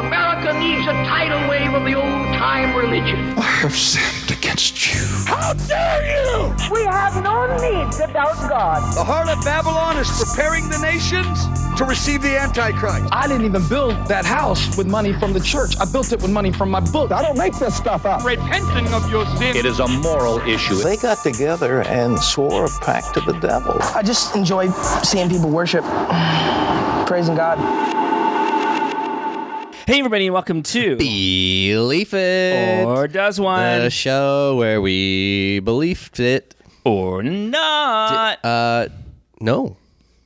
America needs a tidal wave of the old-time religion. I have sinned against you. How dare you! We have no need to doubt God. The harlot Babylon is preparing the nations to receive the Antichrist. I didn't even build that house with money from the church. I built it with money from my book. I don't make this stuff up. Repenting of your sin. It is a moral issue. They got together and swore a pact to the devil. I just enjoy seeing people worship, praising God. Hey everybody, and welcome to Believe It, or Does One, the show where we believed it or not. No.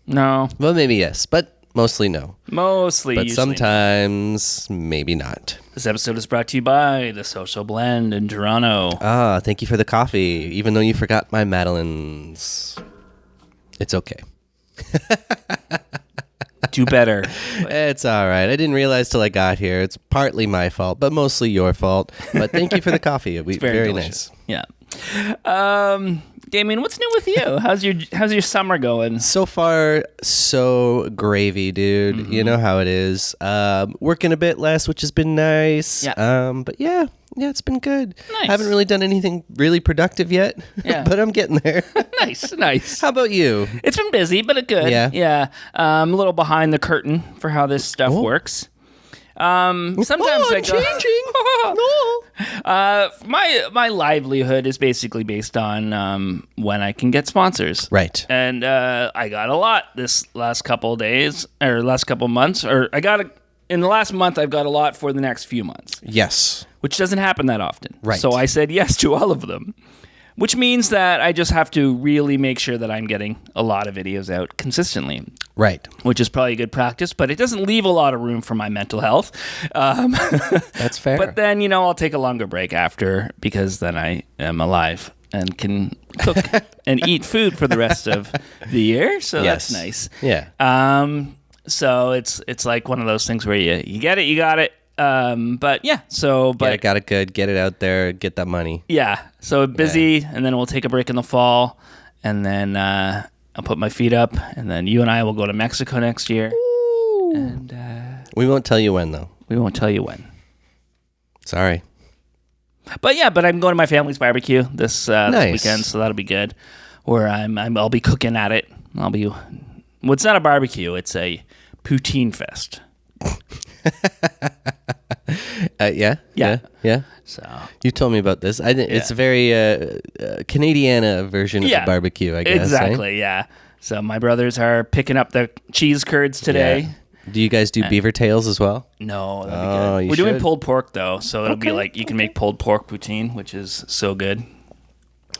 No. Well, maybe yes, but mostly no. Mostly, but usually sometimes maybe not. This episode is brought to you by The Social Blend in Toronto. Ah, thank you for the coffee, even though you forgot my Madeleines. It's okay. Do better. It's all right. I didn't realize till I got here. It's partly my fault, but mostly your fault. But thank you for the coffee. It's very nice. Yeah. Damien, what's new with you? How's your summer going? So far, so gravy, dude. Mm-hmm. You know how it is. Working a bit less, which has been nice. Yeah. But yeah, it's been good. Nice. Haven't really done anything really productive yet. Yeah. But I'm getting there. Nice. How about you? It's been busy, but it's good. Yeah. I'm a little behind the curtain for how this stuff works. Sometimes I go, changing. My livelihood is basically based on when I can get sponsors. Right. And I got a lot this last couple of days or last couple of months, or in the last month I've got a lot for the next few months. Yes. Which doesn't happen that often. Right. So I said yes to all of them. Which means that I just have to really make sure that I'm getting a lot of videos out consistently. Right. Which is probably good practice, but it doesn't leave a lot of room for my mental health. That's fair. But then, I'll take a longer break after because then I am alive and can cook and eat food for the rest of the year. So yes. That's nice. Yeah. So it's like one of those things where you get it, you got it. But yeah, got it good. Get it out there. Get that money. Yeah. So busy, and then we'll take a break in the fall, and then I'll put my feet up, and then you and I will go to Mexico next year. Ooh. And we won't tell you when, though. We won't tell you when. Sorry. But I'm going to my family's barbecue this weekend, so that'll be good. Where I'll be cooking at it. It's not a barbecue; it's a poutine fest. Yeah. So you told me about this. I think it's a very Canadiana version of a barbecue, I guess. Exactly. Yeah. So my brothers are picking up the cheese curds today. Yeah. Do you guys do beaver tails as well? No, that'd be good. We're doing pulled pork though, so it'll be like you can make pulled pork poutine, which is so good.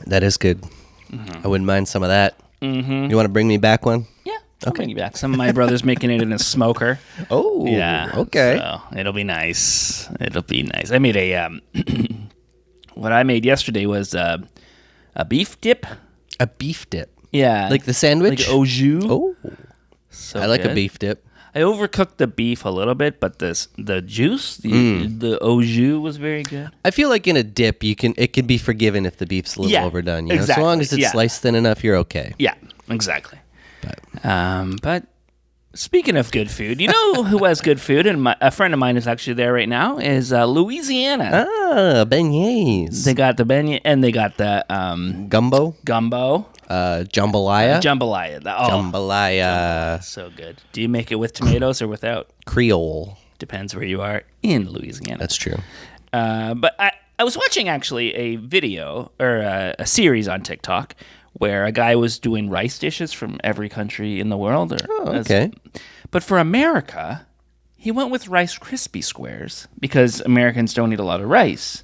That is good. Mm-hmm. I wouldn't mind some of that. Mm-hmm. You want to bring me back one? Yeah. I'll bring you back. Some of my brothers making it in a smoker. Oh, yeah. Okay. So it'll be nice. I made what I made yesterday was a beef dip. A beef dip? Yeah. Like the sandwich? Like au jus. Oh. So I like good. a beef dip. I overcooked the beef a little bit, but the juice, the au jus was very good. I feel like in a dip, it can be forgiven if the beef's a little overdone. You know? As long as it's sliced thin enough, you're okay. Yeah, exactly. But speaking of good food, you know who has good food? And a friend of mine is actually there right now. Is Louisiana? Ah, beignets. They got the beignet and they got the gumbo. Jambalaya. Jambalaya. So good. Do you make it with tomatoes or without? Creole. Depends where you are in Louisiana. That's true. But I was watching actually a video or a series on TikTok where a guy was doing rice dishes from every country in the world. Okay. But for America, he went with Rice Krispie Squares because Americans don't eat a lot of rice,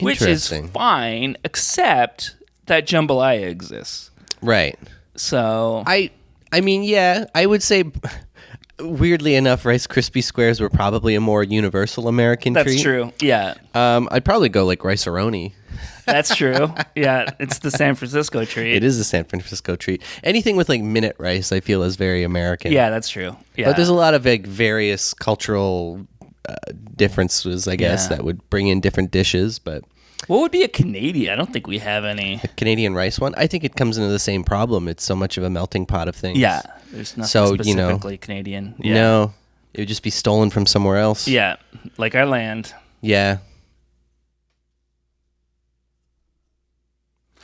which is fine, except that jambalaya exists. Right. So I mean, yeah, I would say, weirdly enough, Rice Krispie Squares were probably a more universal American treat. That's true. Yeah. I'd probably go like Rice-A-Roni. That's true. Yeah, it's the San Francisco treat. It is the San Francisco treat. Anything with like minute rice, I feel, is very American. Yeah, that's true. Yeah. But there's a lot of like various cultural differences, I guess, that would bring in different dishes. But what would be a Canadian? I don't think we have any. A Canadian rice one? I think it comes into the same problem. It's so much of a melting pot of things. Yeah, there's nothing specifically Canadian. Yeah. No. It would just be stolen from somewhere else. Yeah, like our land. Yeah.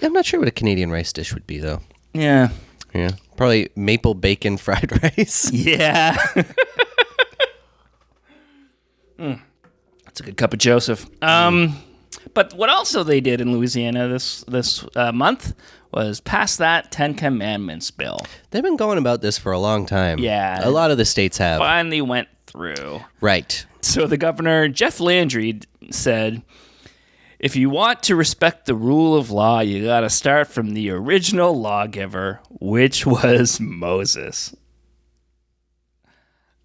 I'm not sure what a Canadian rice dish would be, though. Yeah. Yeah. Probably maple bacon fried rice. Yeah. That's a good cup of Joseph. But what also they did in Louisiana this month was pass that 10 Commandments bill. They've been going about this for a long time. Yeah. A lot of the states have. Finally went through. Right. So the governor, Jeff Landry, said, if you want to respect the rule of law, you got to start from the original lawgiver, which was Moses.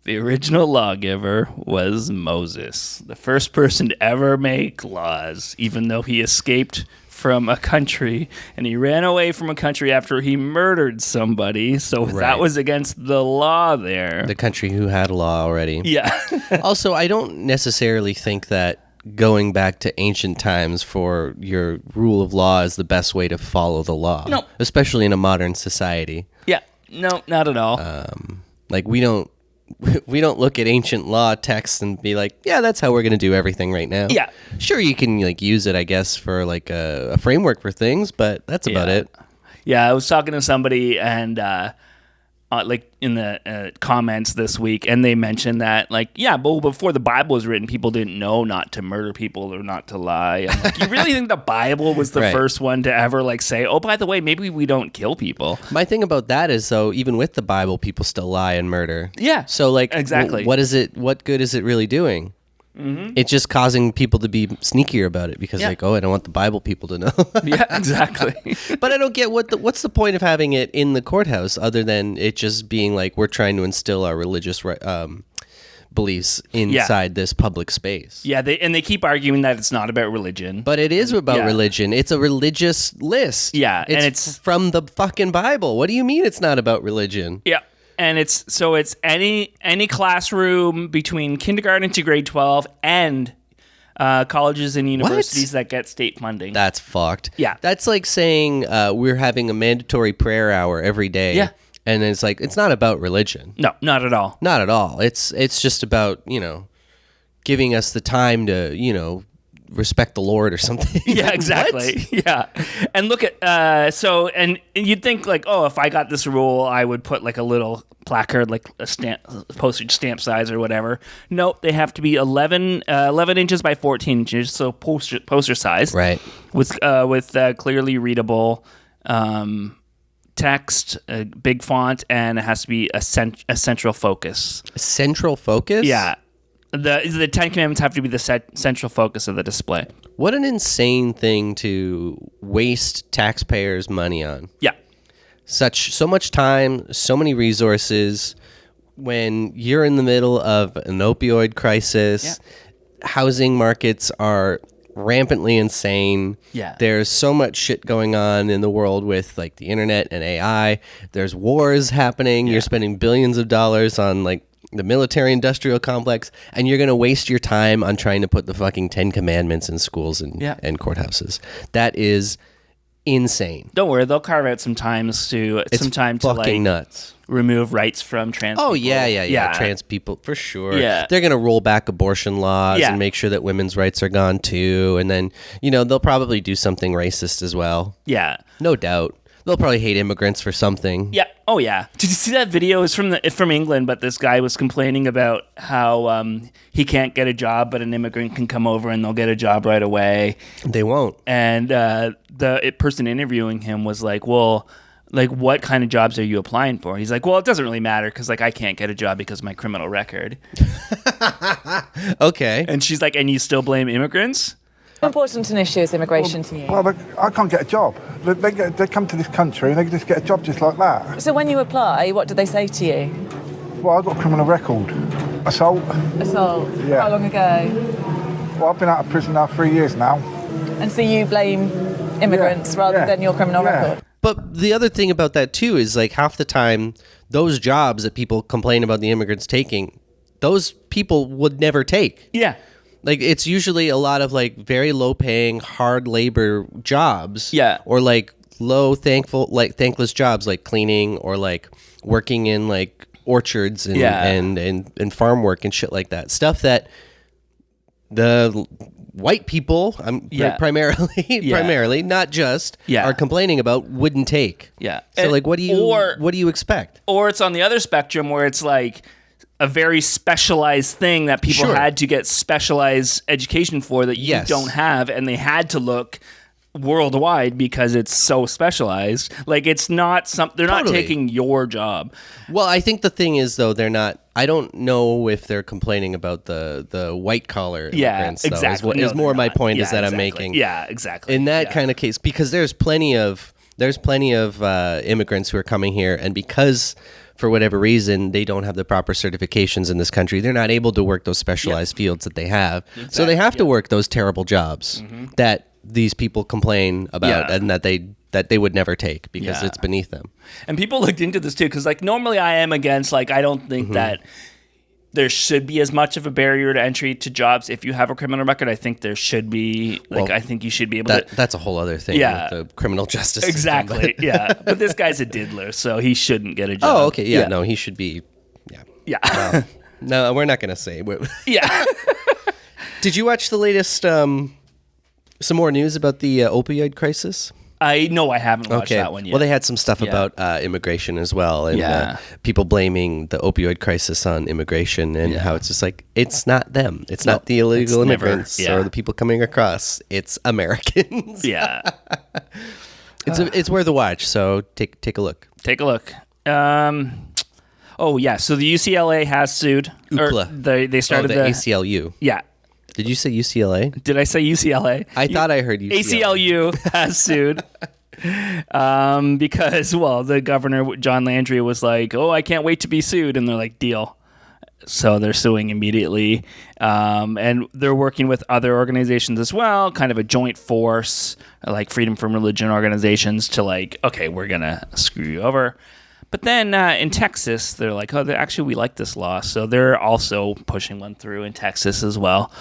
The original lawgiver was Moses, the first person to ever make laws, even though he escaped from a country and he ran away from a country after he murdered somebody. So that was against the law there. The country who had a law already. Yeah. Also, I don't necessarily think that going back to ancient times for your rule of law is the best way to follow the law. No. Especially in a modern society. Yeah. No, not at all. Like we don't look at ancient law texts and be like, yeah, that's how we're going to do everything right now. Yeah. Sure, you can like use it, I guess, for like a framework for things, but that's about it. Yeah, I was talking to somebody and like in the comments this week, and they mentioned that like, yeah, but before the Bible was written, people didn't know not to murder people or not to lie. I'm like, you really think the Bible was the first one to ever like say, oh, by the way, maybe we don't kill people? My thing about that is, though, even with the Bible, people still lie and murder. Yeah. So like, exactly. What good is it really doing? Mm-hmm. It's just causing people to be sneakier about it because like, oh, I don't want the Bible people to know. Yeah, exactly. But I don't get what's the point of having it in the courthouse other than it just being like we're trying to instill our religious beliefs inside this public space. Yeah, they keep arguing that it's not about religion. But it is about religion. It's a religious list. Yeah, and it's from the fucking Bible. What do you mean it's not about religion? Yeah. And it's any classroom between kindergarten to grade 12 and colleges and universities that get state funding. That's fucked. Yeah. That's like saying we're having a mandatory prayer hour every day. Yeah. And it's like, it's not about religion. No, not at all. Not at all. It's just about, giving us the time to, respect the Lord or something. Yeah, exactly. Yeah. And look at, and you'd think like, oh, if I got this rule, I would put like a little placard, like a postage stamp size or whatever. Nope, they have to be 11 inches by 14 inches, so poster size. Right. With clearly readable text, big font, and it has to be a central focus. Central focus? Yeah. The 10 Commandments have to be the central focus of the display. What an insane thing to waste taxpayers' money on. Yeah. So much time, so many resources, when you're in the middle of an opioid crisis, housing markets are rampantly insane. Yeah. There's so much shit going on in the world with like the internet and AI. There's wars happening. You're spending billions of dollars on like the military industrial complex, and you're going to waste your time on trying to put the fucking 10 Commandments in schools and courthouses. That is insane. Don't worry, they'll carve out some time to like nuts. Remove rights from trans people. Yeah. Trans people, for sure. Yeah. They're going to roll back abortion laws and make sure that women's rights are gone too. And then, they'll probably do something racist as well. Yeah. No doubt. They'll probably hate immigrants for something. Yeah. Oh, yeah. Did you see that video? It's from England, but this guy was complaining about how he can't get a job, but an immigrant can come over and they'll get a job right away. They won't. And the person interviewing him was like, well, like, what kind of jobs are you applying for? He's like, well, it doesn't really matter because, like, I can't get a job because of my criminal record. Okay. And she's like, and you still blame immigrants? How important an issue is immigration to you? Well, I can't get a job. They come to this country and they just get a job just like that. So when you apply, what do they say to you? Well, I've got a criminal record. Assault. Assault? Yeah. How long ago? Well, I've been out of prison now 3 years now. And so you blame immigrants rather than your criminal record? But the other thing about that, too, is like half the time, those jobs that people complain about the immigrants taking, those people would never take. Yeah. Like, it's usually a lot of, like, very low-paying, hard labor jobs. Yeah. Or, like, thankless jobs, like cleaning or, like, working in, like, orchards and farm work and shit like that. Stuff that the white people, primarily, not just, are complaining about, wouldn't take. Yeah. So And- like, what do you expect? Or it's on the other spectrum where it's like a very specialized thing that people had to get specialized education for that you don't have, and they had to look worldwide because it's so specialized. Like, it's not they're not taking your job. Well, I think the thing is, though, they're not. I don't know if they're complaining about the white collar immigrants. Yeah, exactly. Is more my point is that I'm making. Yeah, exactly. In that kind of case, because there's plenty of immigrants who are coming here, and because for whatever reason they don't have the proper certifications in this country, they're not able to work those specialized fields that they have. Exactly. So they have to work those terrible jobs that these people complain about and that they would never take because it's beneath them. And people looked into this too, because like normally I am against, like, I don't think that there should be as much of a barrier to entry to jobs if you have a criminal record. I think there should be, like, I think you should be able to. That's a whole other thing. Yeah, with the criminal justice system, exactly. But this guy's a diddler, so he shouldn't get a job. Oh, okay. Yeah. No, he should be. Yeah. Well, no, we're not gonna say. Yeah. Did you watch the latest? Some more news about the opioid crisis? I haven't watched that one yet. Well, they had some stuff about immigration as well, and people blaming the opioid crisis on immigration, and how it's just like, it's not them. It's not the illegal immigrants or the people coming across. It's Americans. Yeah. It's worth a watch, so take a look. Take a look. So the UCLA has sued. They started the ACLU. Yeah. Did you say UCLA? Did I say UCLA? I thought I heard UCLA. ACLU has sued because, well, the governor, John Landry, was like, oh, I can't wait to be sued. And they're like, deal. So they're suing immediately. And they're working with other organizations as well, kind of a joint force, like Freedom from Religion organizations, to like, okay, we're going to screw you over. But then in Texas, they're like, oh, actually, we like this law. So they're also pushing one through in Texas as well,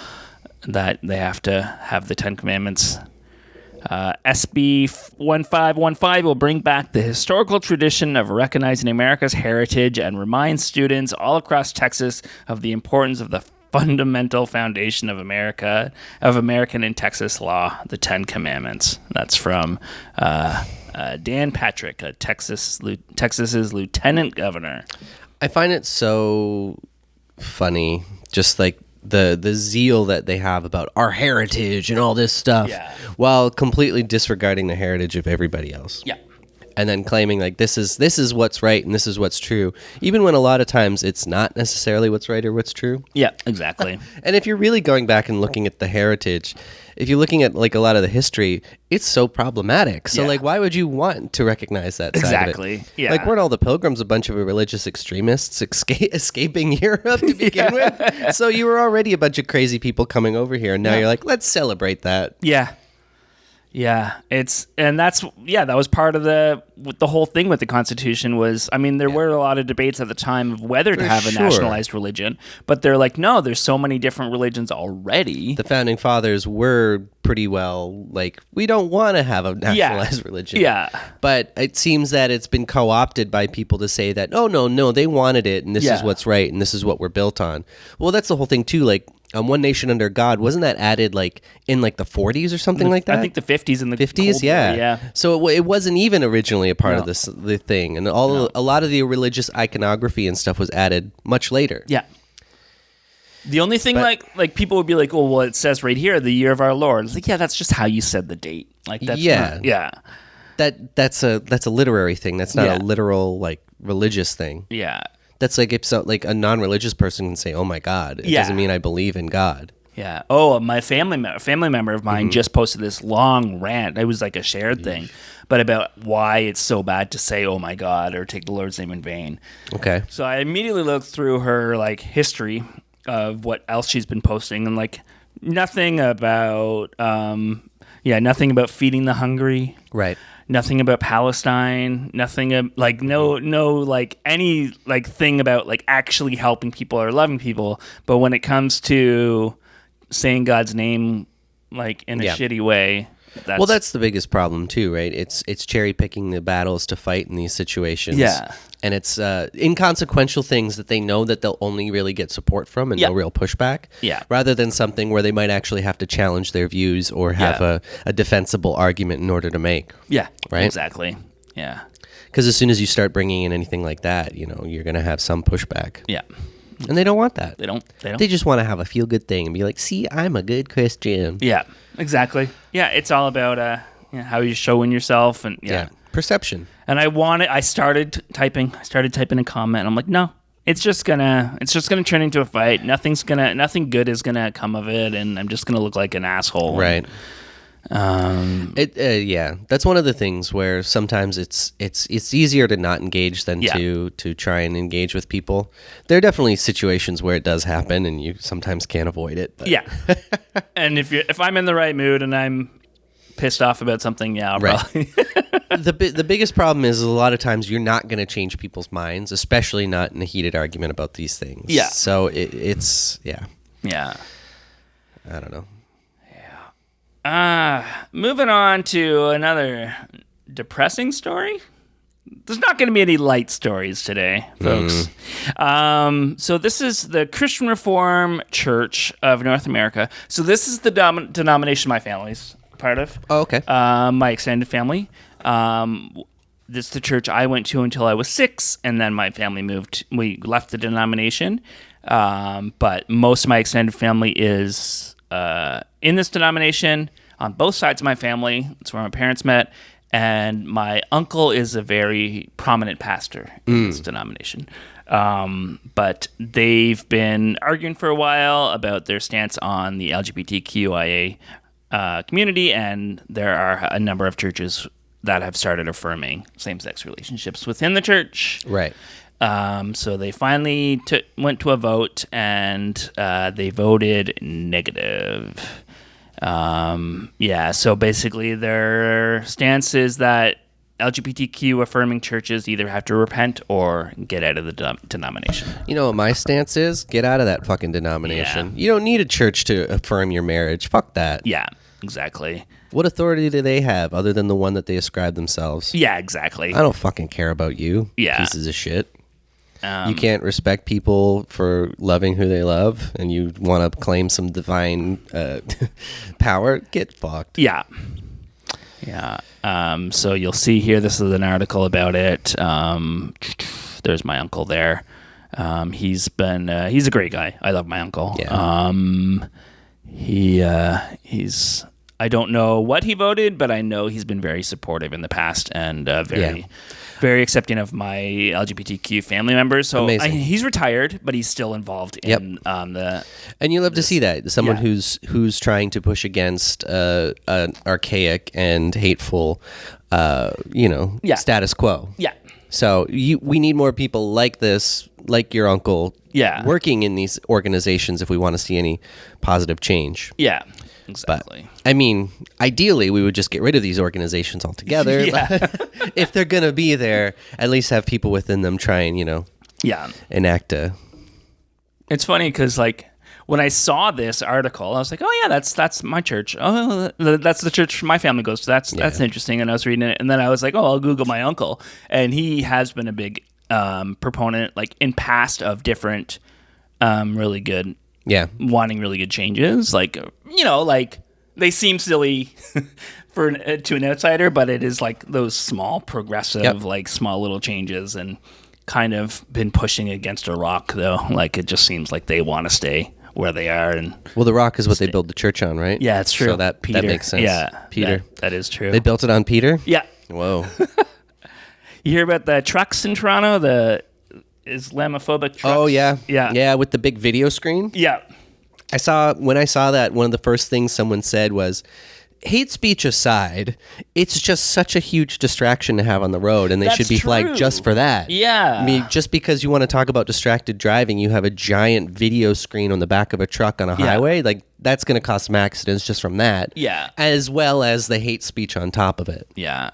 that they have to have the Ten Commandments. SB 1515 will bring back the historical tradition of recognizing America's heritage and remind students all across Texas of the importance of the fundamental foundation of American and Texas law, the Ten Commandments. That's from Dan Patrick, Texas's lieutenant governor. I find it so funny, just like the zeal that they have about our heritage and all this stuff, while completely disregarding the heritage of everybody else. Yeah. And then claiming like this is what's right and this is what's true, even when a lot of times it's not necessarily what's right or what's true. Yeah, exactly. And if you're really going back and looking at the heritage, if you're looking at like a lot of the history, it's so problematic. So like, why would you want to recognize that side of it? Yeah. Like, weren't all the pilgrims a bunch of religious extremists escaping Europe to begin with? So you were already a bunch of crazy people coming over here, and now you're like, let's celebrate that. Yeah. Yeah, that was part of the whole thing with the Constitution was, I mean, there were a lot of debates at the time of whether to have a nationalized religion, but they're like, no, there's so many different religions already. The founding fathers were pretty well like, we don't want to have a nationalized religion. Yeah. But it seems that it's been co-opted by people to say that, oh, no, they wanted it, and this is what's right, and this is what we're built on. Well, that's the whole thing, too, like, One Nation Under God, wasn't that added like in like the 40s or something like that? I think the 50s and the 50s, yeah. So it wasn't even originally a part of the thing, and a lot of the religious iconography and stuff was added much later. Yeah. The only thing, like people would be like, oh, well, it says right here, the year of our Lord. It's like, yeah, that's just how you said the date. Like, that's not, That's a literary thing. That's not a literal like religious thing. Yeah. That's like if like a non-religious person can say, "Oh my God," it doesn't mean I believe in God. Yeah. Oh, my family member of mine just posted this long rant. It was like a shared thing, but about why it's so bad to say "Oh my God" or take the Lord's name in vain. Okay. So I immediately looked through her like history of what else she's been posting, and like nothing about feeding the hungry. Right. Nothing about Palestine, nothing like no like any like thing about like actually helping people or loving people. But when it comes to saying God's name like in a shitty way, That's the biggest problem too, right? It's cherry picking the battles to fight in these situations. Yeah. And it's inconsequential things that they know that they'll only really get support from and no real pushback. Yeah. Rather than something where they might actually have to challenge their views or have a defensible argument in order to make. Yeah. Right? Exactly. Yeah. Because as soon as you start bringing in anything like that, you're going to have some pushback. Yeah. And they don't want that. They don't. They just want to have a feel-good thing and be like, see, I'm a good Christian. Yeah, exactly. Yeah, it's all about how you're showing yourself and perception. And I started typing a comment. And I'm like, no, it's just gonna turn into a fight. Nothing good is gonna come of it, and I'm just gonna look like an asshole. Right. That's one of the things where sometimes it's easier to not engage than to try and engage with people. There are definitely situations where it does happen and you sometimes can't avoid it. But. Yeah. And if I'm in the right mood and I'm pissed off about something, I'll probably. The biggest problem is a lot of times you're not going to change people's minds, especially not in a heated argument about these things. Yeah. So it's. Yeah. I don't know. Moving on to another depressing story. There's not going to be any light stories today, folks. So this is the Christian Reformed Church of North America. So this is the denomination my family's part of. Oh, okay. My extended family. This is the church I went to until I was 6, and then my family moved. We left the denomination. But most of my extended family is in this denomination on both sides of my family. That's where my parents met. And my uncle is a very prominent pastor in this denomination. But they've been arguing for a while about their stance on the lgbtqia community, and there are a number of churches that have started affirming same-sex relationships within the church. Right. So they finally went to a vote, and they voted negative. So basically their stance is that LGBTQ affirming churches either have to repent or get out of the denomination. You know what my stance is? Get out of that fucking denomination. You don't need a church to affirm your marriage. Fuck that. Yeah, exactly. What authority do they have other than the one that they ascribe themselves? Yeah, exactly. I don't fucking care about you, pieces of shit. You can't respect people for loving who they love, and you want to claim some divine power? Get fucked. Yeah. So you'll see here, this is an article about it. There's my uncle there. He's a great guy. I love my uncle. Yeah. He's I don't know what he voted, but I know he's been very supportive in the past and very accepting of my LGBTQ family members. So he's retired, but he's still involved in the. And you love to see that someone who's trying to push against an archaic and hateful, status quo. Yeah. So we need more people like this, like your uncle. Yeah. Working in these organizations if we want to see any positive change. Yeah. Exactly. But, I mean, ideally, we would just get rid of these organizations altogether. But if they're going to be there, at least have people within them try and, enact a... It's funny because, when I saw this article, I was like, oh, yeah, that's my church. Oh, that's the church my family goes to. That's interesting. And I was reading it. And then I was like, oh, I'll Google my uncle. And he has been a big proponent, in past of different really good... wanting really good changes. They seem silly to an outsider, but it is those small progressive, small little changes, and kind of been pushing against a rock though. It just seems like they want to stay where they are. And the rock is what they build the church on, right? Yeah, it's true. So that makes sense. Yeah, Peter. That is true. They built it on Peter? Yeah. Whoa. You hear about the trucks in Toronto? The Islamophobic trucks? Oh, yeah. Yeah, with the big video screen? Yeah. When I saw that, one of the first things someone said was, hate speech aside, it's just such a huge distraction to have on the road, and they should be flagged just for that. Yeah. I mean, just because you want to talk about distracted driving, you have a giant video screen on the back of a truck on a highway, that's going to cause some accidents just from that. Yeah. As well as the hate speech on top of it. Yeah.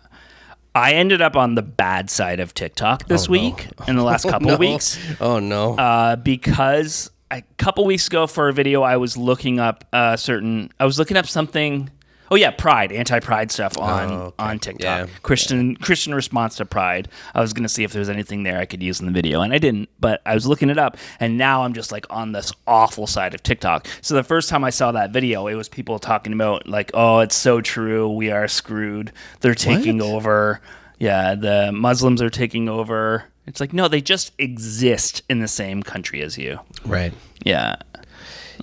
I ended up on the bad side of TikTok this week, in the last couple of weeks. Oh, no. Because a couple weeks ago for a video, I was looking up something Oh yeah, Pride, anti-Pride stuff on TikTok. Yeah. Christian response to Pride. I was gonna see if there was anything there I could use in the video, and I didn't. But I was looking it up, and now I'm just like on this awful side of TikTok. So the first time I saw that video, it was people talking about like, "Oh, it's so true. We are screwed. They're taking over. Yeah, the Muslims are taking over." It's like, no, they just exist in the same country as you. Right. Yeah.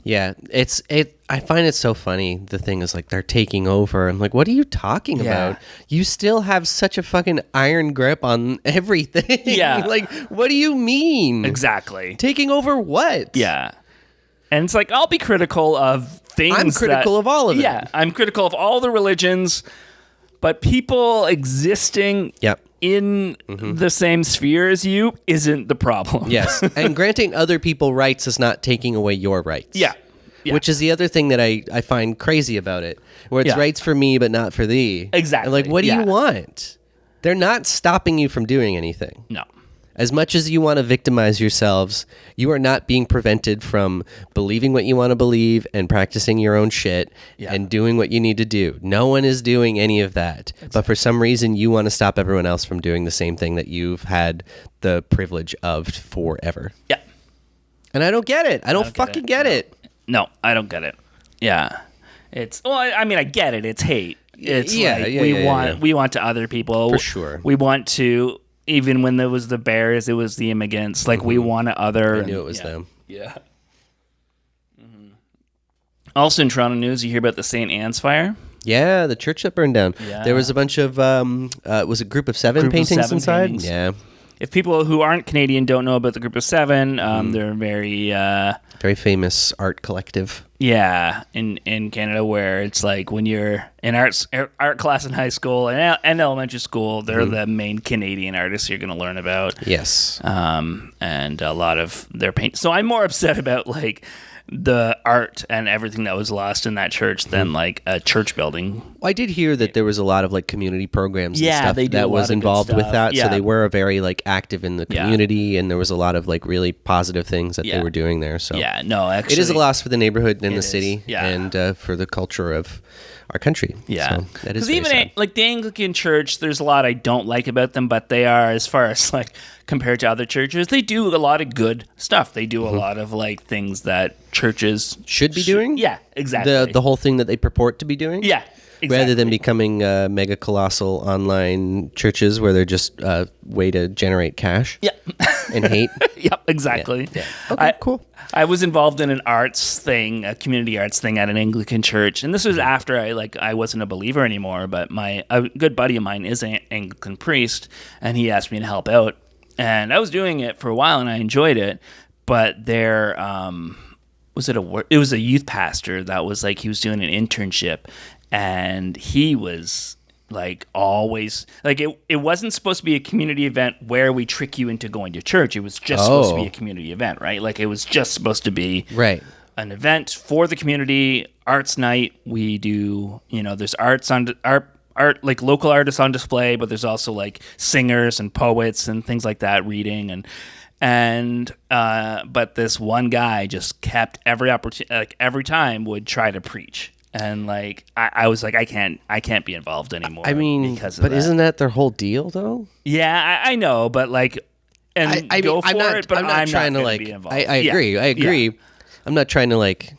Yeah, I find it so funny. The thing is, like, they're taking over. I'm like, what are you talking about? You still have such a fucking iron grip on everything. Yeah. Like, what do you mean? Exactly. Taking over what? Yeah. And it's like, I'll be critical of things. I'm critical of all of it. Yeah, I'm critical of all the religions, but people existing in the same sphere as you isn't the problem. Yes. And granting other people rights is not taking away your rights. Yeah. Which is the other thing that I find crazy about it, where it's rights for me but not for thee. Exactly. And like, what do you want? They're not stopping you from doing anything. No. As much as you want to victimize yourselves, you are not being prevented from believing what you want to believe and practicing your own shit and doing what you need to do. No one is doing any of that. But for some reason, you want to stop everyone else from doing the same thing that you've had the privilege of forever. Yeah. And I don't get it. I don't fucking get it. No, I don't get it. Yeah. It's, well, I mean, I get it. It's hate. It's we want to other people. For sure. We want to, even when there was the bears, it was the immigrants. Like, we want to other. I knew it was them. Yeah. Mm-hmm. Also in Toronto news, you hear about the St. Anne's fire? Yeah, the church that burned down. Yeah. There was a bunch of, was it Group of Seven paintings inside? Paintings. Yeah. If people who aren't Canadian don't know about the Group of Seven, they're very famous art collective. Yeah, in Canada, where it's like when you're in art class in high school and elementary school, they're the main Canadian artists you're going to learn about. Yes. And a lot of their paint. So I'm more upset about like the art and everything that was lost in that church than like a church building. Well, I did hear that there was a lot of like community programs and stuff they do that was involved with that. Yeah. So they were very like active in the community, and there was a lot of like really positive things that they were doing there. So no, actually, it is a loss for the neighborhood and the city, Yeah. and for the culture of our country. Yeah, so that is even sad. like the Anglican Church, there's a lot I don't like about them, but they are, as far as like compared to other churches, they do a lot of good stuff. They do a lot of like things that churches should be doing. Yeah, exactly. The whole thing that they purport to be doing. Yeah. Exactly. Rather than becoming mega colossal online churches where they're just a way to generate cash and hate. Yep, exactly. Yeah. Okay, cool. I was involved in an arts thing, a community arts thing at an Anglican church, and this was after I wasn't a believer anymore, but a good buddy of mine is an Anglican priest, and he asked me to help out, and I was doing it for a while, and I enjoyed it, but there it was a youth pastor that was like, he was doing an internship, and he was like always like it wasn't supposed to be a community event where we trick you into going to church. It was just supposed to be a community event, right? Like it was just supposed to be an event for the community. Arts night. We do, there's art like local artists on display, but there's also like singers and poets and things like that reading and but this one guy just kept every opportunity, like every time would try to preach. And like I was like, I can't be involved anymore. I mean, because of but that. Isn't that their whole deal though? Yeah, I know, but like, and I go mean, for it. But I'm not trying to gonna like. be involved. I agree. I agree. Yeah. I'm not trying to like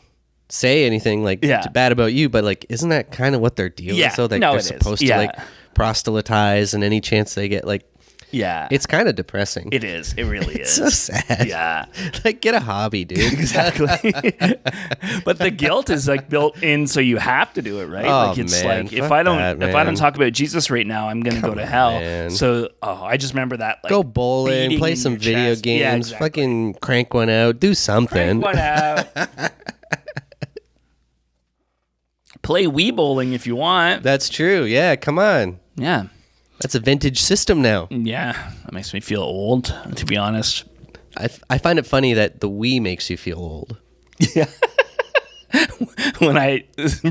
say anything like bad about you, but like, isn't that kind of what their deal is? So they're supposed to like proselytize, and any chance they get like. Yeah. It's kind of depressing. It is. It really is. So sad. Yeah. Like, get a hobby, dude. Exactly. But the guilt is like built in, so you have to do it, right? Oh, like it's man. like if Fuck I don't that, talk about Jesus right now, I'm gonna go to hell. Man. So I just remember that. Like, go bowling, beating play in some your video chest. games, Yeah, exactly. fucking crank one out, do something. Crank one out. Play Wii bowling if you want. That's true. Yeah, come on. Yeah. That's a vintage system now. Yeah, that makes me feel old, to be honest. I find it funny that the Wii makes you feel old. Yeah. When I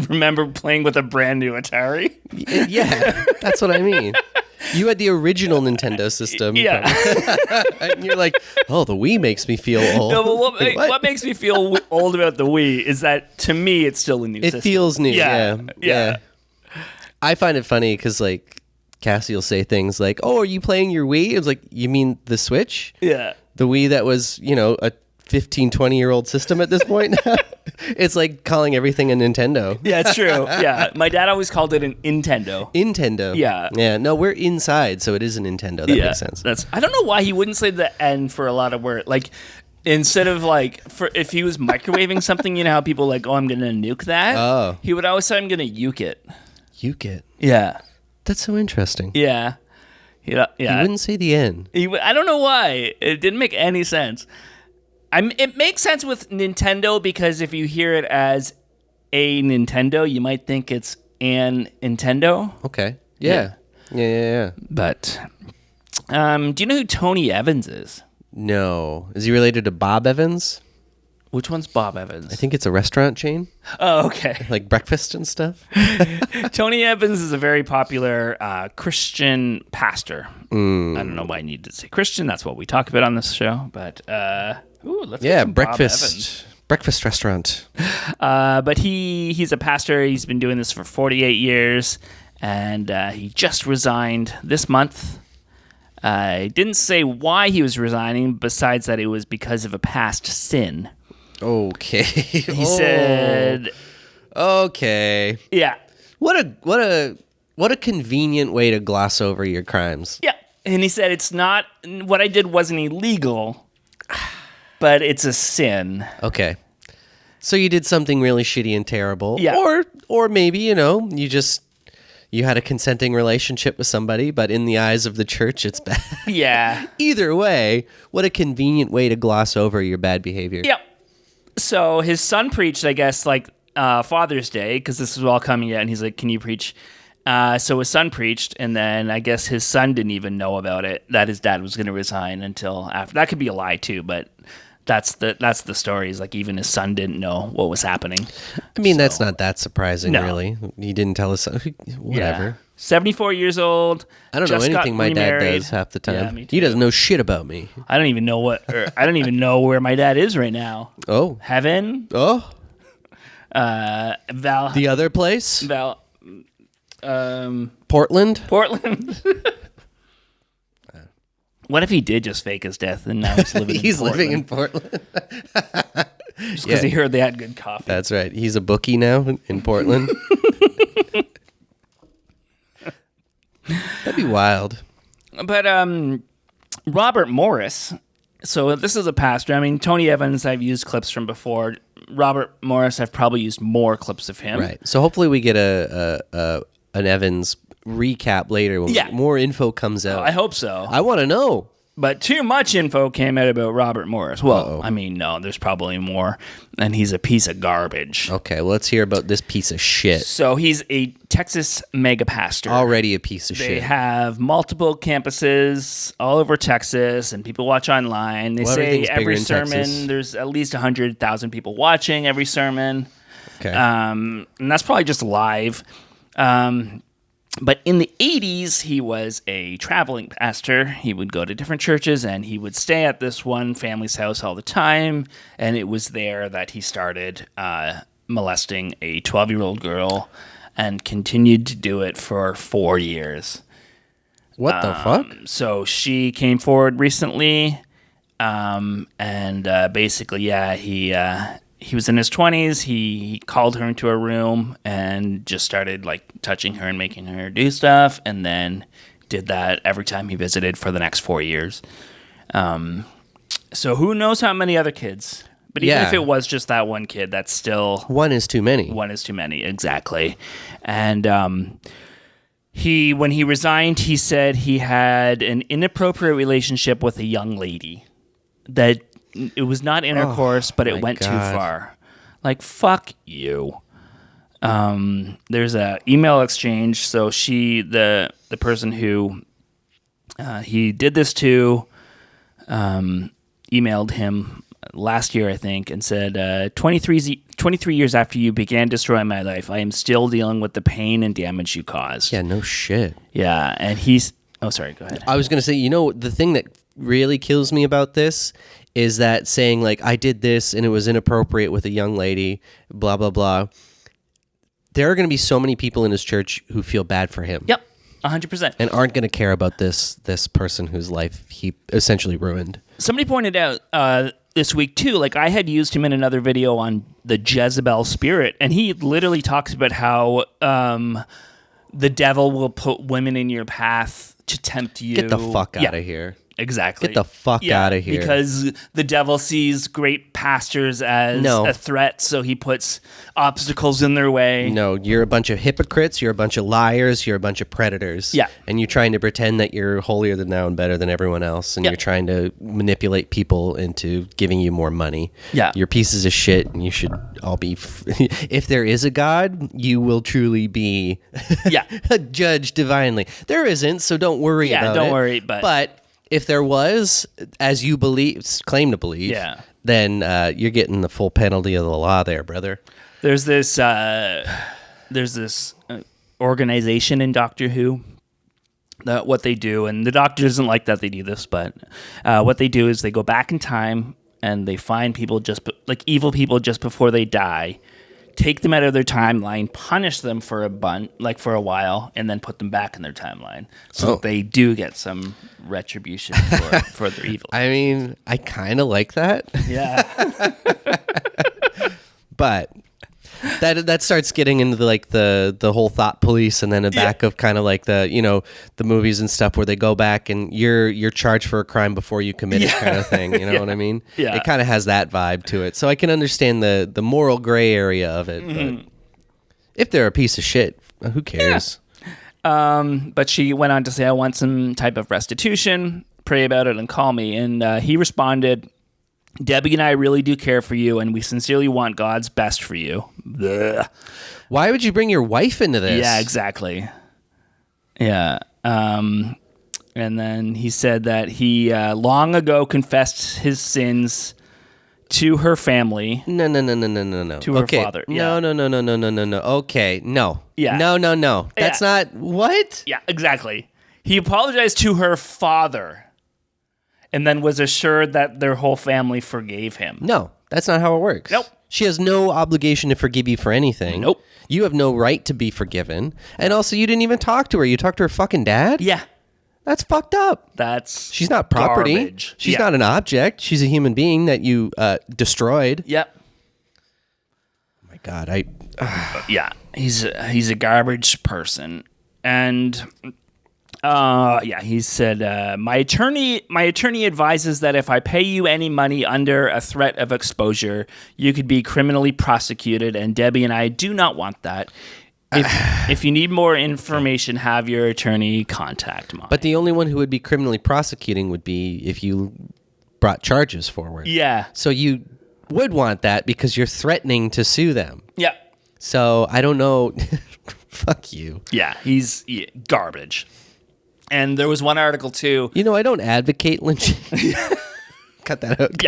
remember playing with a brand new Atari. Yeah, that's what I mean. You had the original Nintendo system. Yeah. And you're like, oh, the Wii makes me feel old. No, but what makes me feel old about the Wii is that, to me, it's still a new system. It feels new. Yeah. I find it funny because like Cassie will say things like, "Oh, are you playing your Wii?" It's like, you mean the Switch? Yeah. The Wii that was, a 15, 20-year-old system at this point. It's like calling everything a Nintendo. Yeah, it's true. Yeah, my dad always called it an Nintendo. Nintendo. Yeah. Yeah. No, we're inside, so it is a Nintendo. That makes sense. I don't know why he wouldn't say the N for a lot of words. Like, instead of like, for if he was microwaving something, you know how people like, oh, I'm gonna nuke that. Oh. He would always say, I'm gonna uke it. Uke it. Yeah. That's so interesting. Yeah. Yeah. He wouldn't say the N. I don't know why. It didn't make any sense. It makes sense with Nintendo because if you hear it as a Nintendo, you might think it's an Nintendo. Okay. Yeah. But do you know who Tony Evans is? No. Is he related to Bob Evans? Which one's Bob Evans? I think it's a restaurant chain. Oh, okay. Like breakfast and stuff. Tony Evans is a very popular Christian pastor. I don't know why I need to say Christian. That's what we talk about on this show. But let's get some breakfast. Bob Evans. Breakfast restaurant. But he's a pastor. He's been doing this for 48 years, and he just resigned this month. He didn't say why he was resigning, besides that it was because of a past sin. Okay. He said, "Okay, yeah, what a convenient way to gloss over your crimes." Yeah, and he said it's not what I did wasn't illegal, but it's a sin. Okay, so you did something really shitty and terrible, yeah, or maybe you had a consenting relationship with somebody, but in the eyes of the church, it's bad. Yeah. Either way, what a convenient way to gloss over your bad behavior. Yep. So his son preached, I guess, like Father's Day, because this was all coming out, and he's like, can you preach? So his son preached, and then I guess his son didn't even know about it, that his dad was going to resign until after. That could be a lie, too, but that's the story. Is like even his son didn't know what was happening. I mean, that's not that surprising, No. really. He didn't tell his son. Whatever. Yeah. 74 years old. I don't know anything my dad does half the time. Yeah, me too. He doesn't know shit about me. I don't even know I don't even know where my dad is right now. Oh. Heaven? Oh. Val. The other place? Val. Portland? Portland. What if he did just fake his death and now he's living in Portland? living in Portland. Just because he heard they had good coffee. That's right. He's a bookie now in Portland. That'd be wild. But Robert Morris, so this is a pastor. I mean, Tony Evans, I've used clips from before. Robert Morris, I've probably used more clips of him. Right. So hopefully we get an Evans recap later when more info comes out. I hope so. I want to know. But too much info came out about Robert Morris. Well, I mean, no, there's probably more. And he's a piece of garbage. Okay, well, let's hear about this piece of shit. So he's a Texas mega pastor. Already a piece of shit. They have multiple campuses all over Texas, and people watch online. They say every sermon, there's at least 100,000 people watching every sermon. Okay. And that's probably just live. But in the 80s, he was a traveling pastor. He would go to different churches, and he would stay at this one family's house all the time. And it was there that he started molesting a 12-year-old girl and continued to do it for 4 years. What the fuck? So she came forward recently, and basically, he was in his 20s. He called her into a room and just started like touching her and making her do stuff, and then did that every time he visited for the next 4 years. So who knows how many other kids? But even if it was just that one kid, that's still... One is too many. One is too many, exactly. And when he resigned, he said he had an inappropriate relationship with a young lady. That it was not intercourse, but it went too far. Like, fuck you. There's a email exchange. So the person who he did this to emailed him last year, I think, and said, 23 years after you began destroying my life, I am still dealing with the pain and damage you caused. Yeah, no shit. Yeah, and he's... Oh, sorry, go ahead. I was going to say, the thing that really kills me about this is that saying, like, I did this and it was inappropriate with a young lady, blah, blah, blah. there are going to be so many people in his church who feel bad for him. Yep, 100%. And aren't going to care about this person whose life he essentially ruined. Somebody pointed out this week too, like I had used him in another video on the Jezebel spirit, and he literally talks about how the devil will put women in your path to tempt you. Get the fuck out of here. Exactly. Get the fuck out of here. Because the devil sees great pastors as a threat, so he puts obstacles in their way. No, you're a bunch of hypocrites, you're a bunch of liars, you're a bunch of predators. Yeah. And you're trying to pretend that you're holier than thou and better than everyone else, and you're trying to manipulate people into giving you more money. Yeah. You're pieces of shit, and you should all be... if there is a God, you will truly be judged divinely. There isn't, so don't worry about it. Yeah, don't worry, but if there was, as you claim to believe, then you're getting the full penalty of the law there, brother. There's this organization in Doctor Who that what they do, and the Doctor doesn't like that they do this, but what they do is they go back in time and they find people evil people just before they die, take them out of their timeline, punish them for a while, and then put them back in their timeline, so that they do get some retribution for their evil. I mean, I kind of like that. Yeah. But that starts getting into the whole thought police, and then the back of kind of like the movies and stuff where they go back and you're charged for a crime before you commit it kind of thing. You know what I mean? Yeah. It kind of has that vibe to it. So I can understand the moral gray area of it. But if they're a piece of shit, who cares? But she went on to say, I want some type of restitution, pray about it and call me. And he responded, Debbie and I really do care for you, and we sincerely want God's best for you. Blech. Why would you bring your wife into this? Yeah, exactly. Yeah. And then he said that he long ago confessed his sins to her family. No. To her father. No. Okay, no. Yeah. No. That's not... What? Yeah, exactly. He apologized to her father and then was assured that their whole family forgave him. No, that's not how it works. Nope. She has no obligation to forgive you for anything. Nope. You have no right to be forgiven. And also, you didn't even talk to her. You talked to her fucking dad? Yeah. That's fucked up. She's not property. Garbage. She's not an object. She's a human being that you destroyed. Yep. Oh my God, yeah, he's a garbage person. And he said, my attorney advises that if I pay you any money under a threat of exposure, you could be criminally prosecuted, and Debbie and I do not want that. If you need more information, have your attorney contact mine. But the only one who would be criminally prosecuting would be if you brought charges forward. Yeah. So you would want that because you're threatening to sue them. Yeah. So I don't know. Fuck you. Yeah, he's garbage. And there was one article too. I don't advocate lynching. Cut that out.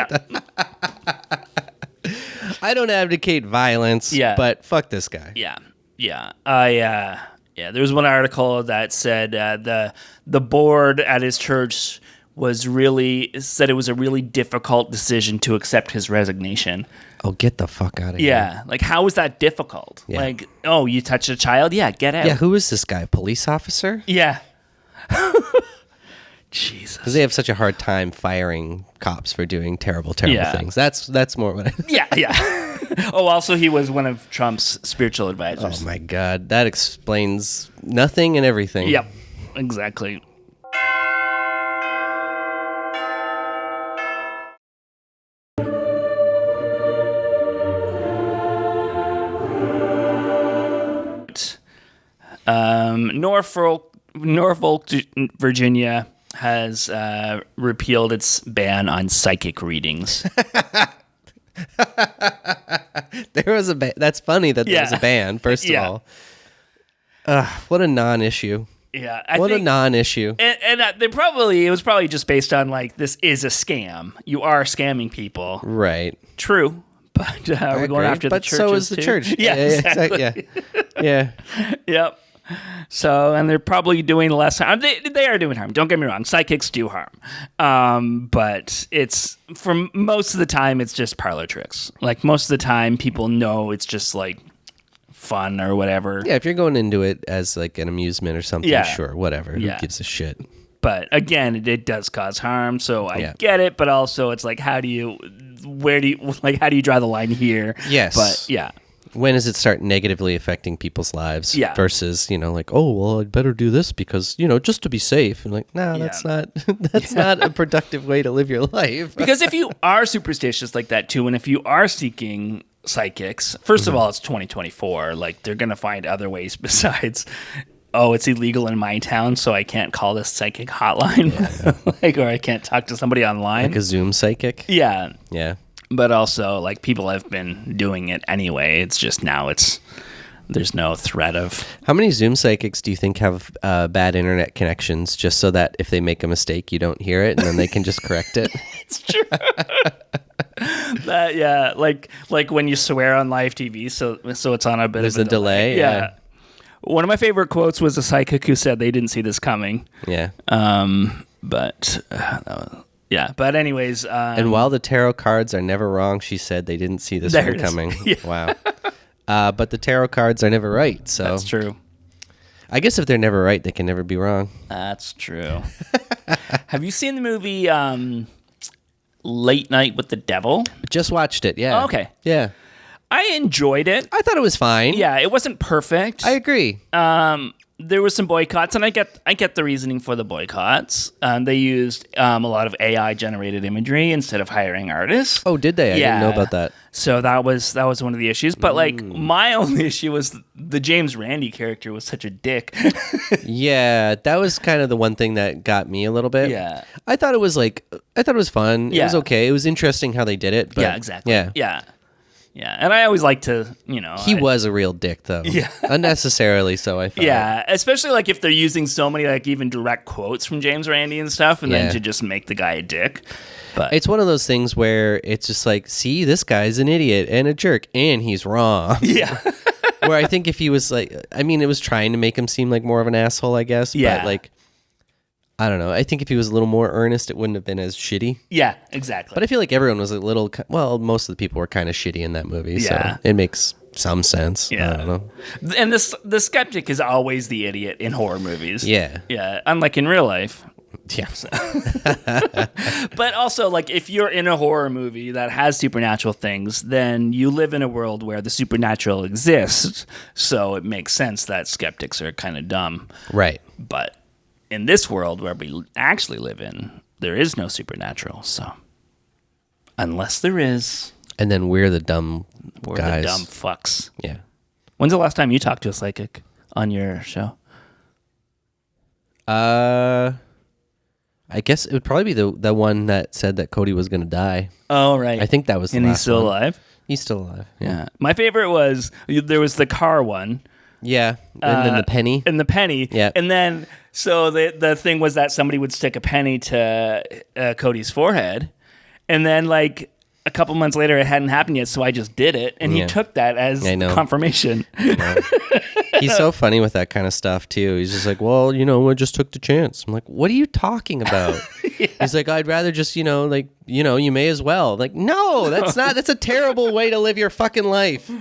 I don't advocate violence. Yeah. But fuck this guy. Yeah. There was one article that said the board at his church said it was a really difficult decision to accept his resignation. Oh, get the fuck out of here. Yeah, like how is that difficult? Yeah. Like, oh, you touched a child? Yeah, get out. Yeah, who is this guy? A police officer? Yeah. Jesus. Because they have such a hard time firing cops for doing terrible things. That's more what I... Yeah. Oh, also he was one of Trump's spiritual advisors. Oh my God. That explains nothing and everything. Yep. Exactly. Norfolk, Virginia has repealed its ban on psychic readings. There was a ban. That's funny that there was a ban, first of all. What a non-issue. Yeah. A non-issue. And it was probably just based on like, this is a scam. You are scamming people. Right. True. But we're going after the churches. But so is the church. Yeah, exactly. Yeah. Yep. So, and they're probably doing less harm. They are doing harm. Don't get me wrong. Psychics do harm. But it's, for most of the time, it's just parlor tricks. Like, most of the time, people know it's just like fun or whatever. Yeah, if you're going into it as like an amusement or something, sure, whatever. Who gives a shit? But again, it does cause harm, so I get it. But also, it's like, how do you draw the line here? Yes. But yeah. When does it start negatively affecting people's lives? Yeah. Versus, like, oh, well, I'd better do this because, just to be safe. And like, no, that's not a productive way to live your life. Because if you are superstitious like that too, and if you are seeking psychics, first of all, it's 2024. Like, they're going to find other ways besides, oh, it's illegal in my town, so I can't call this psychic hotline. Yeah. Or I can't talk to somebody online. Like a Zoom psychic? Yeah. Yeah. But also, like, people have been doing it anyway. It's just now there's no threat of... How many Zoom psychics do you think have bad internet connections just so that if they make a mistake, you don't hear it and then they can just correct it? It's true. Like when you swear on live TV, so it's on a bit There's of a delay. Yeah. One of my favorite quotes was a psychic who said they didn't see this coming. Yeah. Yeah, but anyways... and while the tarot cards are never wrong, she said they didn't see this one coming. Yeah. Wow. But the tarot cards are never right, so... That's true. I guess if they're never right, they can never be wrong. That's true. Have you seen the movie Late Night with the Devil? Just watched it, yeah. Oh, okay. Yeah. I enjoyed it. I thought it was fine. Yeah, it wasn't perfect. I agree. There was some boycotts, and I get the reasoning for the boycotts. They used a lot of AI-generated imagery instead of hiring artists. Oh, did they? I didn't know about that. So that was one of the issues. But like, my only issue was the James Randi character was such a dick. Yeah, that was kind of the one thing that got me a little bit. Yeah, I thought it was fun. Yeah. It was okay. It was interesting how they did it. But yeah, exactly. Yeah. Yeah, and I always like to, He was a real dick, though. Yeah. Unnecessarily so, I thought. Yeah, especially, like, if they're using so many, like, even direct quotes from James Randi and stuff, and then to just make the guy a dick. But it's one of those things where it's just like, see, this guy's an idiot and a jerk, and he's wrong. Yeah. Where I think if he was, like, I mean, it was trying to make him seem like more of an asshole, I guess. Yeah. But, like, I don't know. I think if he was a little more earnest, it wouldn't have been as shitty. Yeah, exactly. But I feel like everyone was a little... Well, most of the people were kind of shitty in that movie, Yeah. so it makes some sense. Yeah. I don't know. And the skeptic is always the idiot in horror movies. Yeah. Yeah, unlike in real life. Yeah. But also, like, if you're in a horror movie that has supernatural things, then you live in a world where the supernatural exists, so it makes sense that skeptics are kind of dumb. Right. But in this world where we actually live in, there is no supernatural, so... Unless there is... And then we're the dumb We're guys. the dumb fucks. Yeah. When's the last time you talked to a psychic on your show? I guess it would probably be the one that said that Cody was going to die. Oh, right. I think that was the And last he's still one. alive? He's still alive. Yeah. My favorite was, there was the car one. Yeah. And then the penny. And the penny. Yeah. And then, so the thing was that somebody would stick a penny to Cody's forehead. And then, like, a couple months later, it hadn't happened yet, so I just did it. And he took that as confirmation. He's so funny with that kind of stuff, too. He's just like, well, I just took the chance. I'm like, what are you talking about? Yeah. He's like, I'd rather just, you may as well. Like, no, that's a terrible way to live your fucking life.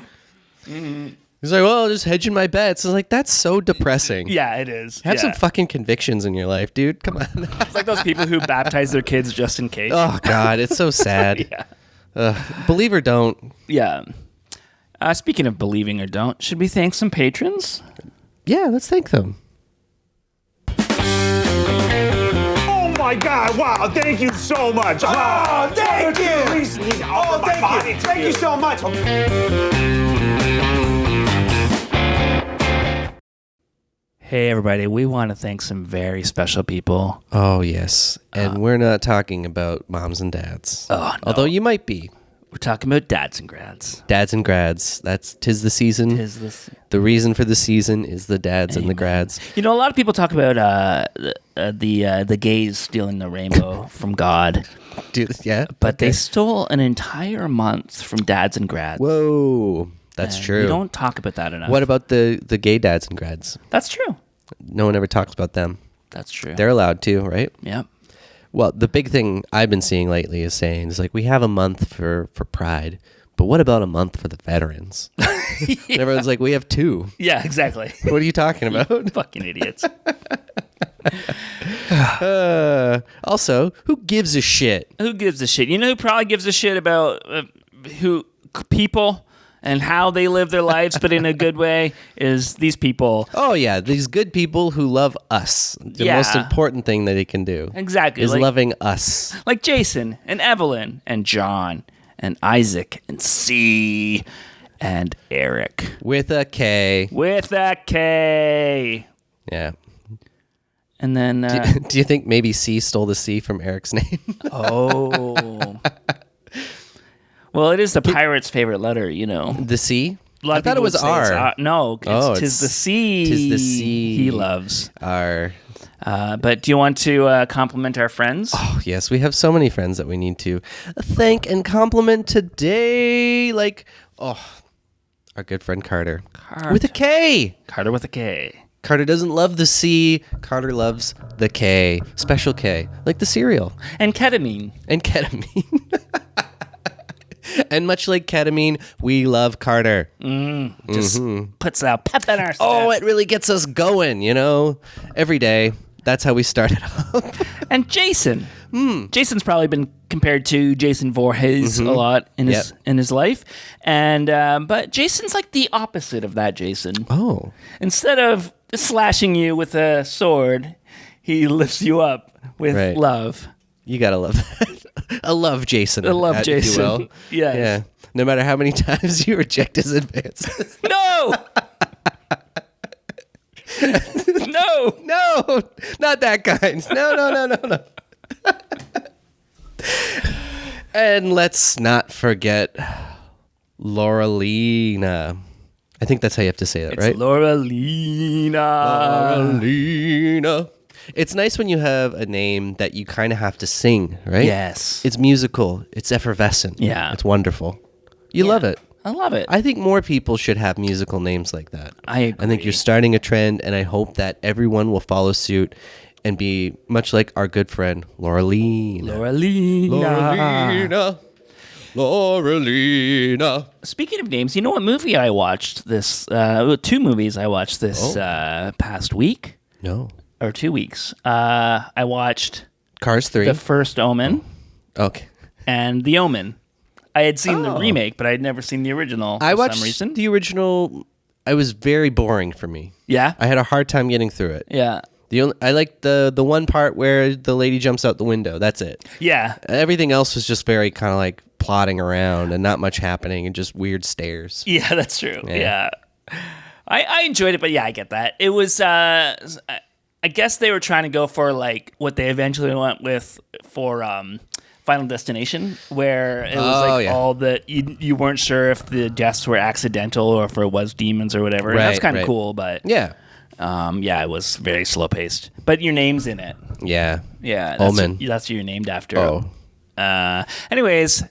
Mm-hmm. He's like, well, just hedging my bets. I was like, that's so depressing. Yeah, it is. Have some fucking convictions in your life, dude. Come on. It's like those people who baptize their kids just in case. Oh, God, it's so sad. Yeah. Believe or don't. Yeah. Speaking of believing or don't, should we thank some patrons? Yeah, let's thank them. Oh my God! Wow! Thank you so much. Oh, thank you. Oh, thank you. Thank you so much. Hey, everybody. We want to thank some very special people. Oh, yes. And we're not talking about moms and dads. Oh, no. Although you might be. We're talking about dads and grads. Dads and grads. Tis the season. The reason for the season is the dads and the grads. A lot of people talk about the gays stealing the rainbow from God. Yeah. But they stole an entire month from dads and grads. Whoa. That's true. We don't talk about that enough. What about the gay dads and grads? That's true. No one ever talks about them. That's true. They're allowed to, right? Yep. Well, the big thing I've been seeing lately is saying, it's like, we have a month for Pride, But what about a month for the veterans? And everyone's like, we have 2. Yeah, exactly. What are you talking about? Fucking idiots. Also, who gives a shit? Who gives a shit? You know who probably gives a shit about people and how they live their lives, but in a good way, is these people. Oh, yeah. These good people who love us. The most important thing that he can do. Exactly. Is loving us. Like Jason and Evelyn and John and Isaac and C and Eric. With a K. With a K. Yeah. And then... do you think maybe C stole the C from Eric's name? Oh. Well, it is the pirate's favorite letter, you know. The C? I thought it was R. No, it's the C. Tis the C. He loves. R. But do you want to compliment our friends? Oh, yes. We have so many friends that we need to thank and compliment today. Like, our good friend Carter. With a K. Carter with a K. Carter doesn't love the C. Carter loves the K. Special K. Like the cereal. And ketamine. And much like ketamine, we love Carter. Just puts out pep in our step. Oh, it really gets us going, you know? Every day. That's how we started up. And Jason. Jason's probably been compared to Jason Voorhees a lot in his life. And but Jason's like the opposite of that Jason. Oh. Instead of slashing you with a sword, he lifts you up with love. You gotta love that. A love Jason. A love Jason. If you will. Yes. Yeah. No matter how many times you reject his advances. No! No, not that kind. No. And let's not forget Laurelina. I think that's how you have to say that, right? Laurelina. It's nice when you have a name that you kind of have to sing, right? Yes. It's musical. It's effervescent. Yeah. It's wonderful. You love it. I love it. I think more people should have musical names like that. I agree. I think you're starting a trend, and I hope that everyone will follow suit and be much like our good friend, Laurelina. Laurelina. Speaking of names, you know what movie I watched this... 2 movies I watched this past week? No. Or 2 weeks. I watched... Cars 3. The First Omen. Okay. And The Omen. I had seen the remake, but I had never seen the original for some reason. The original. It was very boring for me. Yeah? I had a hard time getting through it. Yeah. I liked the one part where the lady jumps out the window. That's it. Yeah. Everything else was just very kind of like plodding around and not much happening and just weird stares. Yeah, that's true. Yeah. I enjoyed it, but yeah, I get that. It was, I guess they were trying to go for like what they eventually went with for Final Destination, where it was all that you weren't sure if the deaths were accidental or if it was demons or whatever. And that's kind of cool, but it was very slow paced. But your name's in it. Yeah. Yeah. Omen. That's what you're named after. Oh. Anyways,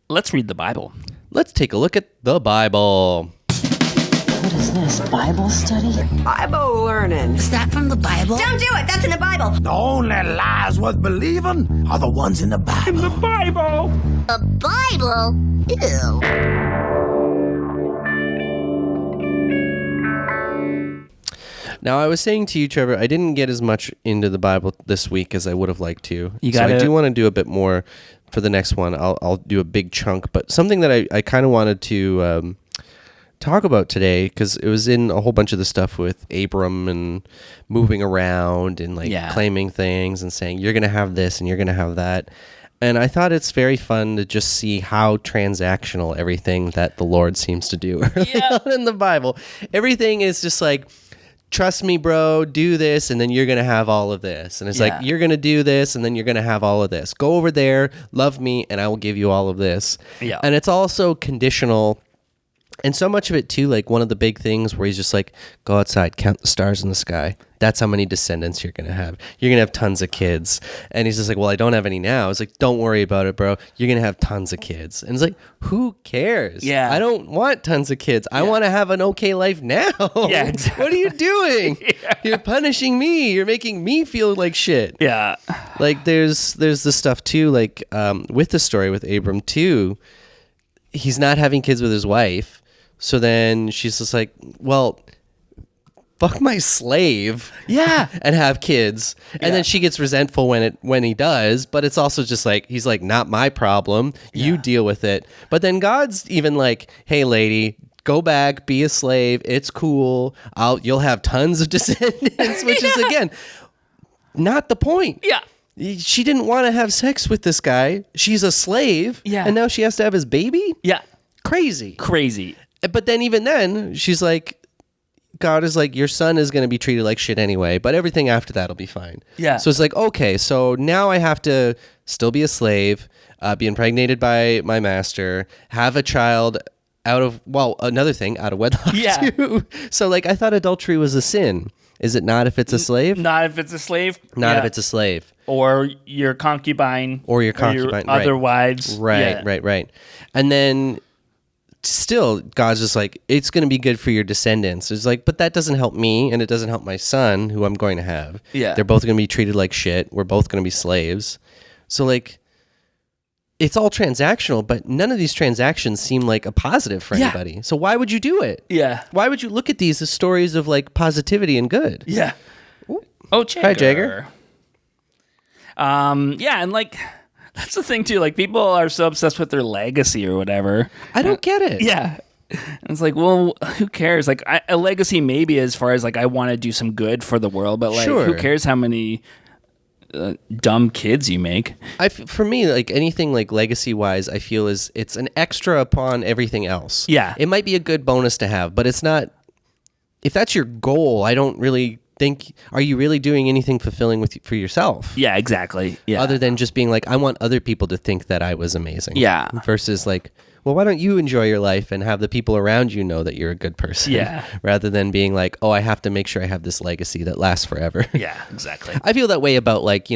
let's read the Bible. Let's take a look at the Bible. What is this, Bible study? Bible learning. Is that from the Bible? Don't do it. That's in the Bible. The only lies worth believing are the ones in the Bible. In the Bible. The Bible? Ew. Now, I was saying to you, Trevor, I didn't get as much into the Bible this week as I would have liked to. So I do want to do a bit more for the next one. I'll do a big chunk. But something that I kind of wanted to talk about today, because it was in a whole bunch of the stuff with Abram and moving around and claiming things and saying, you're going to have this and you're going to have that. And I thought it's very fun to just see how transactional everything that the Lord seems to do in the Bible. Everything is just like, trust me, bro, do this, and then you're going to have all of this. And it's like, you're going to do this, and then you're going to have all of this. Go over there, love me, and I will give you all of this. Yeah. And it's also conditional. And so much of it, too, like one of the big things where he's just like, go outside, count the stars in the sky. That's how many descendants you're going to have. You're going to have tons of kids. And he's just like, well, I don't have any now. It's like, don't worry about it, bro. You're going to have tons of kids. And it's like, who cares? Yeah. I don't want tons of kids. I want to have an okay life now. Yeah, exactly. What are you doing? You're punishing me. You're making me feel like shit. Yeah. Like there's this stuff, too, like with the story with Abram, too. he's not having kids with his wife. So then she's just like, well, fuck my slave. Yeah. And have kids. And then she gets resentful when he does, but it's also just like, he's like, not my problem. You deal with it. But then God's even like, hey, lady, go back, be a slave. It's cool. You'll have tons of descendants, which is, again, not the point. Yeah. She didn't want to have sex with this guy. She's a slave. Yeah. And now she has to have his baby? Yeah. Crazy. But then even then, she's like, God is like, your son is going to be treated like shit anyway, but everything after that will be fine. Yeah. So it's like, okay, so now I have to still be a slave, be impregnated by my master, have a child out of wedlock too. So like, I thought adultery was a sin. Is it not if it's a slave? Not if it's a slave. Not if it's a slave. Or your concubine. Or your concubine. Or your other wives. Right. And then still, God's just like, it's going to be good for your descendants. It's like, but that doesn't help me, and it doesn't help my son, who I'm going to have. Yeah. They're both going to be treated like shit. We're both going to be slaves. So like, it's all transactional, but none of these transactions seem like a positive for anybody. So why would you do it? Yeah. Why would you look at these as stories of like positivity and good? Yeah. Oh, Jagger. Hi, Jagger. And like, that's the thing too. Like, people are so obsessed with their legacy or whatever. I don't get it. Yeah. And it's like, well, who cares? Like, a legacy maybe as far as like, I want to do some good for the world, but like, who cares how many dumb kids you make? For me, like anything like legacy wise, I feel it's an extra upon everything else. Yeah. It might be a good bonus to have, but it's not, if that's your goal, I don't really think, are you really doing anything fulfilling for yourself? Yeah, exactly. Yeah. Other than just being like, I want other people to think that I was amazing. Yeah. Versus like, well, why don't you enjoy your life and have the people around you know that you're a good person? Yeah. Rather than being like, oh, I have to make sure I have this legacy that lasts forever. Yeah, exactly. I feel that way about like,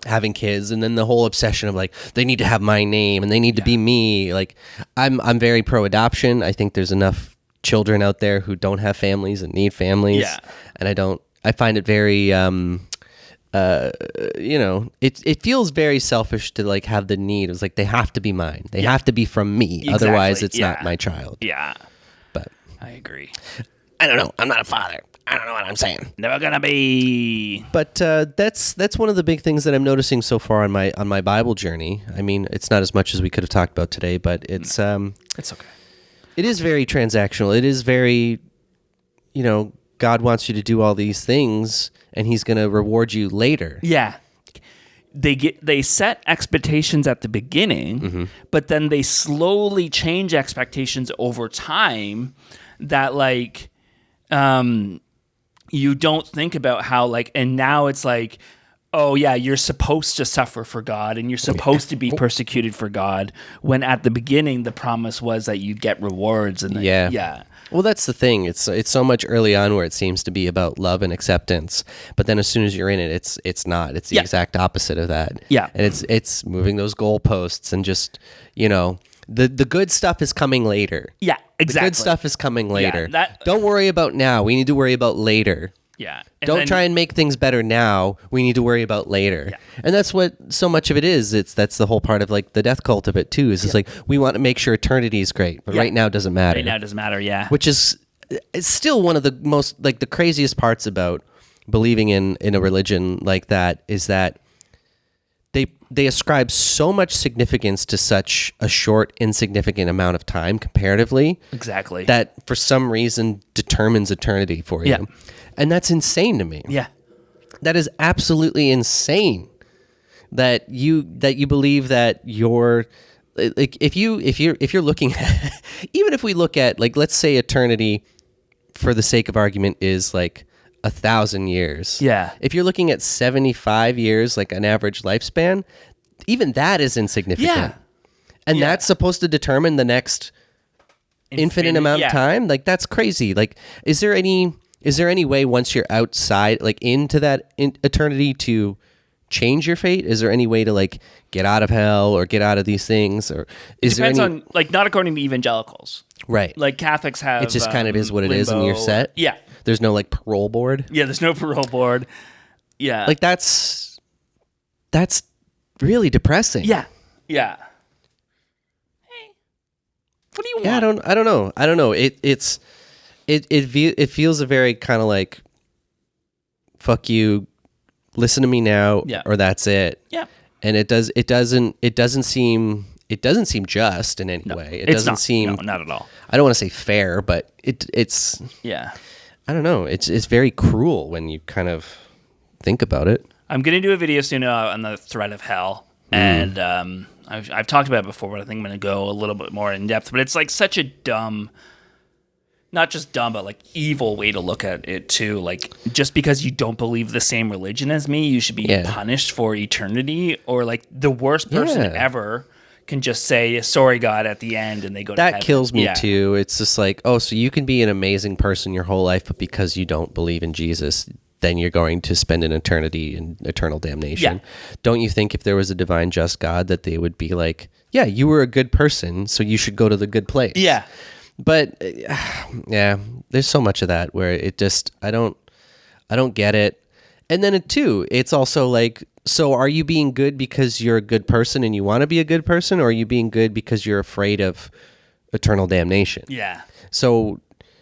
having kids, and then the whole obsession of like, they need to have my name and they need to be me. Like, I'm very pro adoption. I think there's enough children out there who don't have families and need families. Yeah. And I find it very, it feels very selfish to like have the need. It's like, they have to be mine. They have to be from me. Exactly. Otherwise it's not my child. Yeah. But I agree. I don't know. I'm not a father. I don't know what I'm saying. Never gonna be. But that's one of the big things that I'm noticing so far on my Bible journey. I mean, it's not as much as we could have talked about today, but it's okay. It is very transactional. It is very, God wants you to do all these things, and He's going to reward you later. Yeah. They set expectations at the beginning, but then they slowly change expectations over time. That like, you don't think about how like, and now it's like, oh yeah, you're supposed to suffer for God and you're supposed to be persecuted for God, when at the beginning the promise was that you'd get rewards. And yeah. Well, that's the thing. It's so much early on where it seems to be about love and acceptance, but then as soon as you're in it, it's not. It's the exact opposite of that. Yeah, and it's moving those goalposts and just the good stuff is coming later. Yeah, exactly. The good stuff is coming later. Yeah, don't worry about now. We need to worry about later. Yeah. Don't try and make things better now. We need to worry about later. Yeah. And that's what so much of it is. That's the whole part of like the death cult of it too. It's like, we want to make sure eternity is great, but right now doesn't matter. Right now doesn't matter, yeah. Which is it's still one of the most, like, the craziest parts about believing in a religion like that is that they ascribe so much significance to such a short, insignificant amount of time comparatively. Exactly. That for some reason determines eternity for you. Yeah. And that's insane to me. Yeah. That is absolutely insane that you believe that you're like, if you're looking at, even if we look at, like, let's say eternity for the sake of argument is like 1,000 years. Yeah. If you're looking at 75 years, like an average lifespan, even that is insignificant. Yeah. And that's supposed to determine the next infinite amount of time. Like, that's crazy. Like, is there any way once you're outside, like into that eternity, to change your fate? Is there any way to like get out of hell or get out of these things? Or it depends on, like, not according to evangelicals. Right. Like Catholics have. It just kind of is what it is, and you're set. Yeah. There's no like parole board. Yeah, there's no parole board. Yeah. Like that's really depressing. Yeah. Yeah. What do you want? Yeah, I don't know. It feels a very kind of like, fuck you, listen to me now, or that's it. Yeah. And it doesn't seem just in any way. It doesn't seem not at all. I don't want to say fair, but it's I don't know. It's very cruel when you kind of think about it. I'm gonna do a video soon on the threat of hell, and I've talked about it before, but I think I'm gonna go a little bit more in depth. But it's like such a dumb, not just dumb, but like evil way to look at it too. Like just because you don't believe the same religion as me, you should be punished for eternity, or like the worst person ever can just say sorry God at the end and they go to heaven. That kills me too. It's just like, oh, so you can be an amazing person your whole life, but because you don't believe in Jesus, then you're going to spend an eternity in eternal damnation. Don't you think if there was a divine just God that they would be like, yeah, you were a good person, so you should go to the good place. But there's so much of that where it just I don't get it. And then it's also like, so are you being good because you're a good person and you want to be a good person, or are you being good because you're afraid of eternal damnation? Yeah. So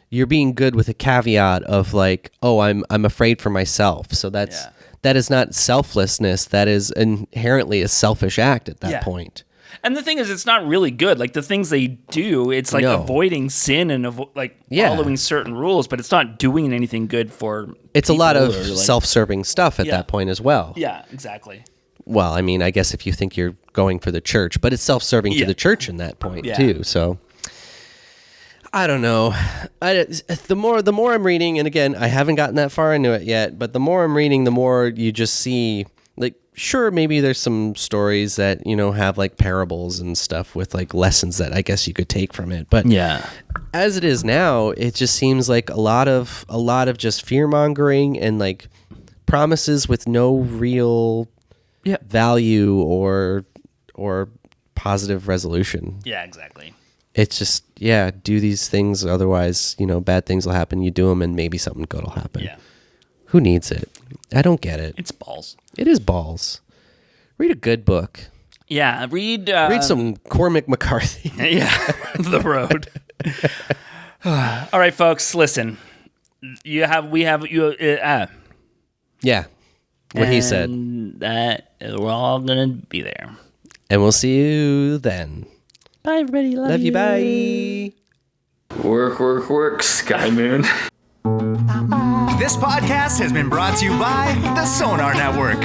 you're being good with a caveat of like, oh, I'm afraid for myself. So that is not selflessness. That is inherently a selfish act at that point. And the thing is, it's not really good. Like the things they do, it's like avoiding sin and following certain rules, but it's not doing anything good for. It's a lot of self-serving stuff at that point as well. Yeah, exactly. Well, I mean, I guess if you think you're going for the church, but it's self-serving to the church in that point too. So I don't know. The more I'm reading, and again, I haven't gotten that far into it yet, but the more I'm reading, the more you just see like. Sure, maybe there's some stories that, have like parables and stuff with like lessons that I guess you could take from it. But as it is now, it just seems like a lot of just fear mongering and like promises with no real value or positive resolution. Yeah, exactly. It's just, do these things. Otherwise, bad things will happen. You do them and maybe something good will happen. Yeah. Who needs it? I don't get it. It's balls. It is balls. Read a good book. Yeah, read some Cormac McCarthy. The Road. All right, folks, listen. What he said. That we're all gonna be there, and we'll see you then. Bye, everybody. Love you. Bye. Work, Sky Moon. This podcast has been brought to you by the Sonar Network.